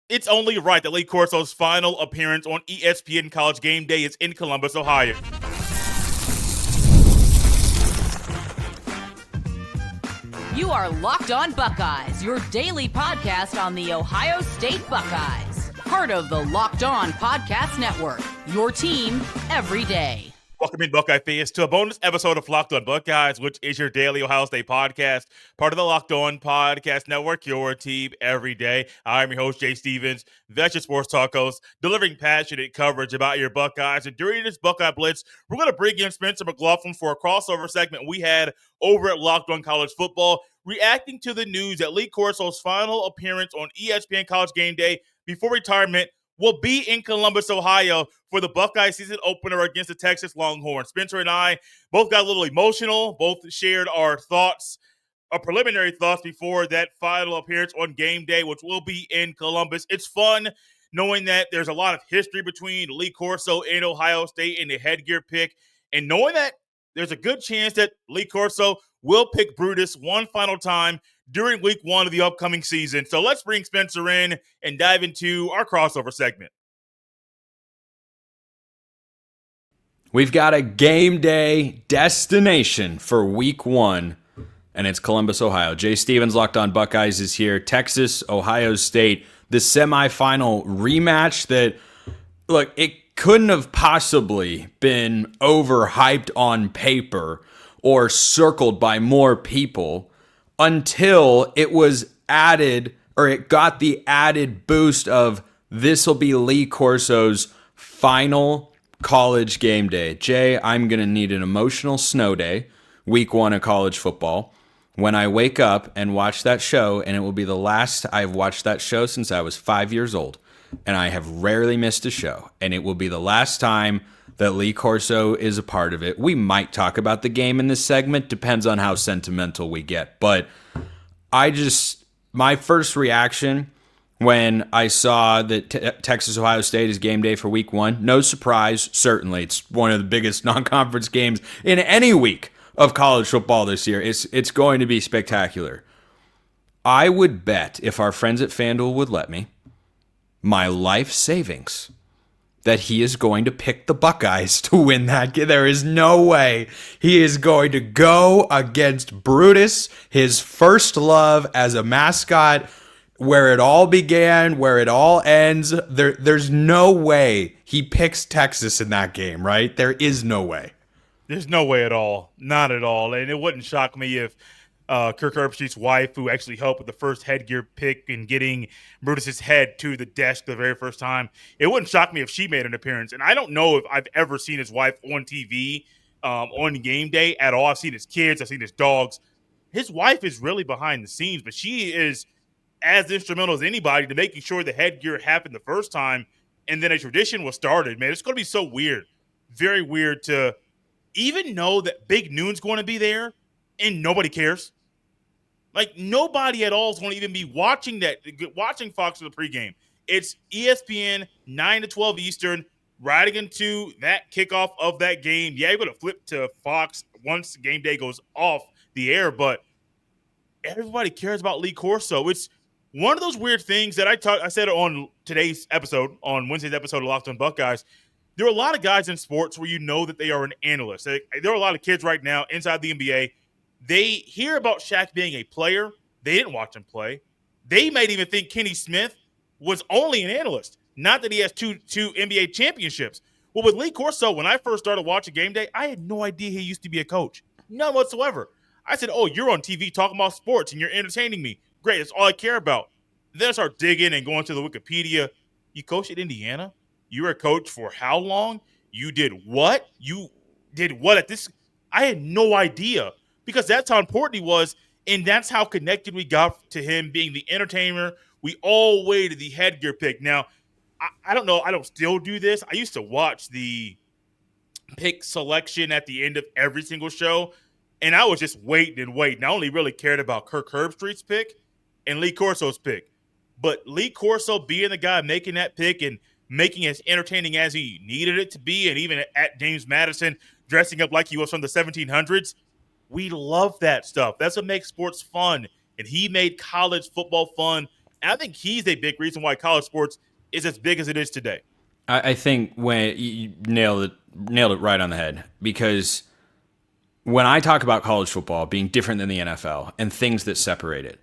It's only right that Lee Corso's final appearance on ESPN College GameDay is in Columbus, Ohio. You are Locked On Buckeyes, your daily podcast on the Ohio State Buckeyes. Part of the Locked On Podcast Network, your team every day. Welcome in, Buckeye fans, to a bonus episode of Locked On Buckeyes, which is your daily Ohio State podcast, part of the Locked On Podcast Network, your team every day. I'm your host, Jay Stevens, veteran sports talk host, delivering passionate coverage about your Buckeyes. And during this Buckeye Blitz, we're going to bring in Spencer McLaughlin for a crossover segment we had over at Locked On College Football, reacting to the news that Lee Corso's final appearance on ESPN College GameDay before retirement will be in Columbus, Ohio for the Buckeye season opener against the Texas Longhorns. Spencer and I both got a little emotional, both shared our thoughts, our preliminary thoughts before that final appearance on game day, which will be in Columbus. It's fun knowing that there's a lot of history between Lee Corso and Ohio State in the headgear pick, and knowing that there's a good chance that Lee Corso will pick Brutus one final time during week one of the upcoming season. So let's bring Spencer in and dive into our crossover segment. We've got a game day destination for week one, and it's Columbus, Ohio. Jay Stevens, Locked On Buckeyes, is here. Texas, Ohio State, the semifinal rematch that, look, it couldn't have possibly been overhyped on paper or circled by more people until it was added, or it got the added boost of this will be Lee Corso's final college game day. Jay, I'm going to need an emotional snow day, week one of college football, when I wake up and watch that show, and it will be the last I've watched that show since I was 5 years old, and I have rarely missed a show, and it will be the last time that Lee Corso is a part of it. We might talk about the game in this segment, depends on how sentimental we get. But my first reaction when I saw that Texas Ohio State is game day for week one, no surprise, certainly. It's one of the biggest non-conference games in any week of college football this year. It's going to be spectacular. I would bet, if our friends at FanDuel would let me, my life savings that he is going to pick the Buckeyes to win that game. There is no way he is going to go against Brutus, his first love as a mascot, where it all began, where it all ends. There's no way he picks Texas in that game, right? There is no way. There's no way at all. Not at all. And it wouldn't shock me if Kirk Herbstreit's wife, who actually helped with the first headgear pick and getting Brutus's head to the desk the very first time, it wouldn't shock me if she made an appearance. And I don't know if I've ever seen his wife on TV on game day at all. I've seen his kids. I've seen his dogs. His wife is really behind the scenes, but she is as instrumental as anybody to making sure the headgear happened the first time, and then a tradition was started. Man, it's going to be so weird, very weird to even know that Big Noon's going to be there and nobody cares. Like, nobody at all is going to even be watching Fox for the pregame. It's ESPN, 9 to 12 Eastern, riding into that kickoff of that game. Yeah, you're going to flip to Fox once game day goes off the air, but everybody cares about Lee Corso. It's one of those weird things that I said on today's episode, on Wednesday's episode of Locked On Buckeyes. There are a lot of guys in sports where you know that they are an analyst. There are a lot of kids right now inside the NBA. They hear about Shaq being a player. They didn't watch him play. They might even think Kenny Smith was only an analyst, not that he has two NBA championships. Well, with Lee Corso, when I first started watching Game Day, I had no idea he used to be a coach. None whatsoever. I said, oh, you're on TV talking about sports and you're entertaining me. Great, that's all I care about. Then I start digging and going to the Wikipedia. You coached at Indiana? You were a coach for how long? You did what? You did what at this? I had no idea, because that's how important he was, and that's how connected we got to him being the entertainer. We all waited the headgear pick. Now, I don't know. I don't still do this. I used to watch the pick selection at the end of every single show, and I was just waiting and waiting. I only really cared about Kirk Herbstreit's pick and Lee Corso's pick. But Lee Corso being the guy making that pick and making it as entertaining as he needed it to be, and even at James Madison dressing up like he was from the 1700s, we love that stuff. That's what makes sports fun. And he made college football fun And I think he's a big reason why college sports is as big as it is today. I think when you nailed it right on the head, because when I talk about college football being different than the NFL and things that separate it,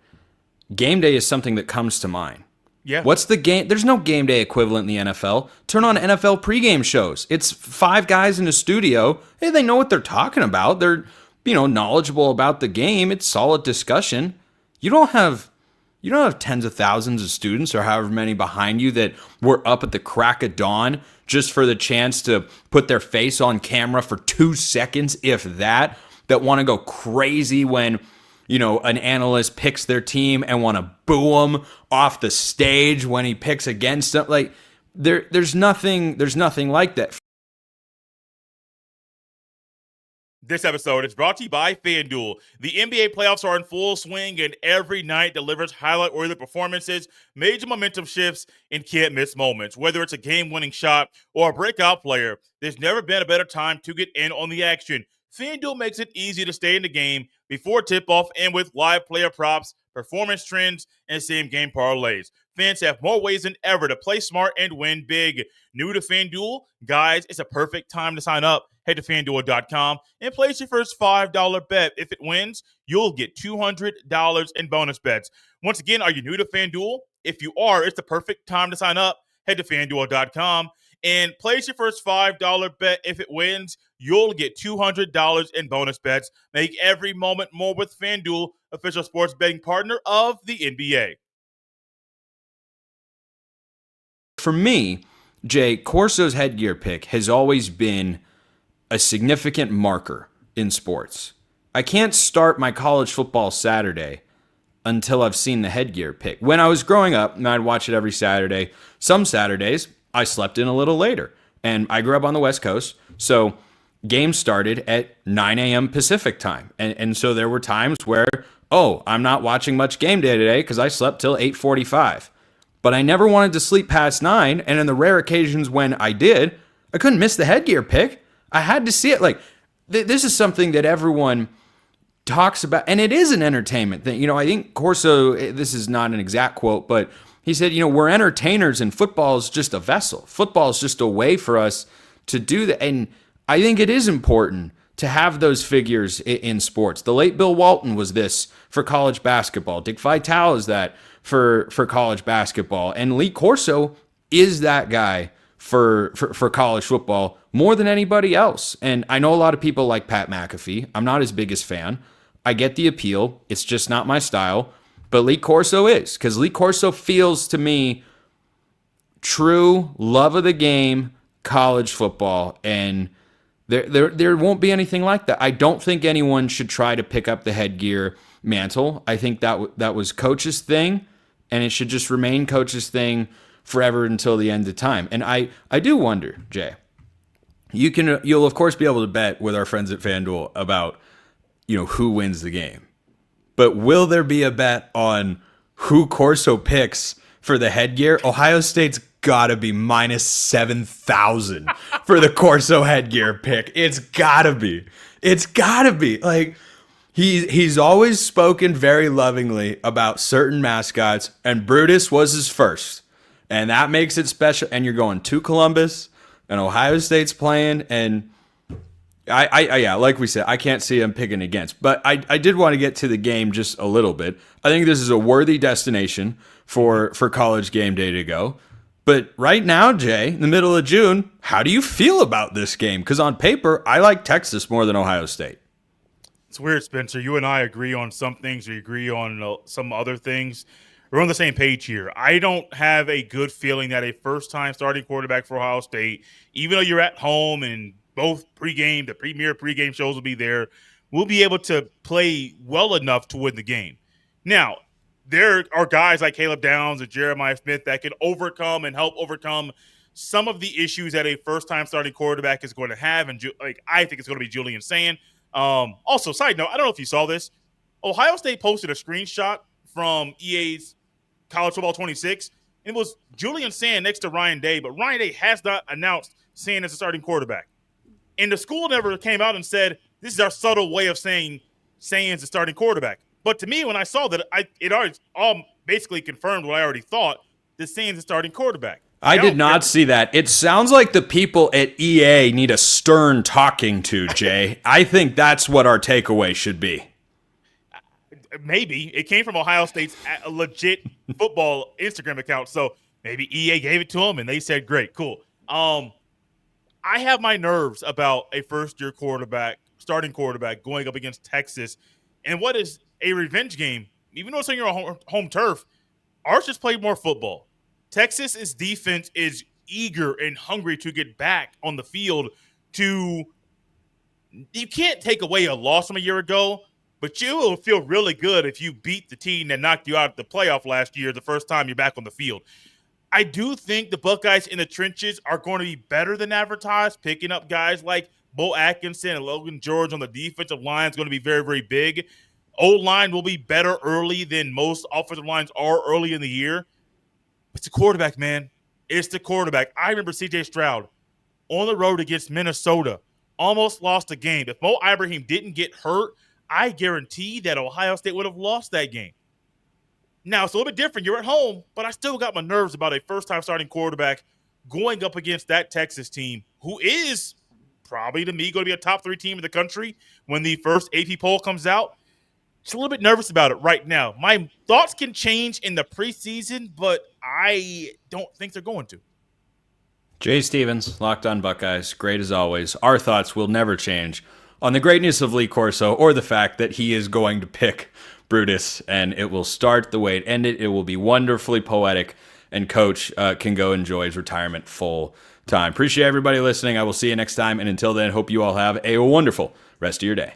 game day is something that comes to mind. Yeah. What's the game? There's no game day equivalent in the NFL. Turn on NFL pregame shows. It's 5 guys in a studio. Hey, they know what they're talking about. They're, knowledgeable about the game. It's solid discussion. You don't have tens of thousands of students or however many behind you that were up at the crack of dawn just for the chance to put their face on camera for 2 seconds, if that want to go crazy when an analyst picks their team and want to boo him off the stage when he picks against them. Like there's nothing like that. This episode is brought to you by FanDuel. The NBA playoffs are in full swing, and every night delivers highlight-worthy performances, major momentum shifts, and can't-miss moments. Whether it's a game-winning shot or a breakout player, there's never been a better time to get in on the action. FanDuel makes it easy to stay in the game before tip-off and with live player props, performance trends, and same-game parlays. Fans have more ways than ever to play smart and win big. New to FanDuel? Guys, it's a perfect time to sign up. Head to FanDuel.com and place your first $5 bet. If it wins, you'll get $200 in bonus bets. Once again, are you new to FanDuel? If you are, it's the perfect time to sign up. Head to FanDuel.com and place your first $5 bet. If it wins, you'll get $200 in bonus bets. Make every moment more with FanDuel, official sports betting partner of the NBA. For me, Jay, Corso's headgear pick has always been a significant marker in sports. I can't start my college football Saturday until I've seen the headgear pick. When I was growing up, and I'd watch it every Saturday, some Saturdays I slept in a little later. And I grew up on the West Coast, so games started at 9 a.m. Pacific time. And so there were times where, I'm not watching much game day today because I slept till 8:45. But I never wanted to sleep past 9, and in the rare occasions when I did, I couldn't miss the headgear pick. I had to see it. Like, this is something that everyone talks about, and it is an entertainment thing. I think Corso, this is not an exact quote, but he said, we're entertainers and football is just a vessel. Football is just a way for us to do that. And I think it is important to have those figures in sports. The late Bill Walton was this for college basketball. Dick Vitale is that for college basketball. And Lee Corso is that guy for college football more than anybody else. And I know a lot of people like Pat McAfee. I'm not his biggest fan. I get the appeal. It's just not my style. But Lee Corso is, because Lee Corso feels to me true love of the game, college football, and there won't be anything like that. I don't think anyone should try to pick up the headgear mantle. I think that was Coach's thing, and it should just remain Coach's thing forever until the end of time. And I do wonder, Jay, you'll of course be able to bet with our friends at FanDuel about who wins the game. But will there be a bet on who Corso picks for the headgear? Ohio State's got to be minus 7,000 for the Corso headgear pick. It's got to be. It's got to be. Like, he's always spoken very lovingly about certain mascots, and Brutus was his first. And that makes it special. And you're going to Columbus, and Ohio State's playing, and yeah, like we said, I can't see him picking against. But I did want to get to the game just a little bit. I think this is a worthy destination for college game day to go. But right now, Jay, in the middle of June, how do you feel about this game? Because on paper, I like Texas more than Ohio State. It's weird, Spencer. You and I agree on some things. We agree on some other things. We're on the same page here. I don't have a good feeling that a first-time starting quarterback for Ohio State, even though you're at home and both the premier pregame shows will be there, will be able to play well enough to win the game. Now, there are guys like Caleb Downs and Jeremiah Smith that can overcome and help overcome some of the issues that a first-time starting quarterback is going to have. And I think it's going to be Julian Sand. Also, side note, I don't know if you saw this. Ohio State posted a screenshot from EA's College Football 26. And it was Julian Sand next to Ryan Day, but Ryan Day has not announced Sand as a starting quarterback. And the school never came out and said, this is our subtle way of saying Sand's a starting quarterback. But to me, when I saw that, it always all basically confirmed what I already thought. The Saints starting quarterback. I did not see that. It sounds like the people at EA need a stern talking to, Jay. I think that's what our takeaway should be. Maybe. It came from Ohio State's legit football Instagram account, so maybe EA gave it to them, and they said, great, cool. I have my nerves about a first-year starting quarterback, going up against Texas, and what is a revenge game. Even though it's on your home turf, ours just played more football. Texas's defense is eager and hungry to get back on the field. You can't take away a loss from a year ago, but you will feel really good if you beat the team that knocked you out of the playoff last year the first time you're back on the field. I do think the Buckeyes in the trenches are going to be better than advertised, picking up guys like Bo Atkinson and Logan George on the defensive line is going to be very, very big. O-line will be better early than most offensive lines are early in the year. It's the quarterback, man. It's the quarterback. I remember C.J. Stroud on the road against Minnesota, almost lost a game. If Mo Ibrahim didn't get hurt, I guarantee that Ohio State would have lost that game. Now, it's a little bit different. You're at home, but I still got my nerves about a first-time starting quarterback going up against that Texas team, who is probably, to me, going to be a top 3 team in the country when the first AP poll comes out. Just a little bit nervous about it right now. My thoughts can change in the preseason, but I don't think they're going to. Jay Stevens, Locked On Buckeyes, great as always. Our thoughts will never change on the greatness of Lee Corso or the fact that he is going to pick Brutus, and it will start the way it ended. It will be wonderfully poetic, and Coach can go enjoy his retirement full time. Appreciate everybody listening. I will see you next time, and until then, hope you all have a wonderful rest of your day.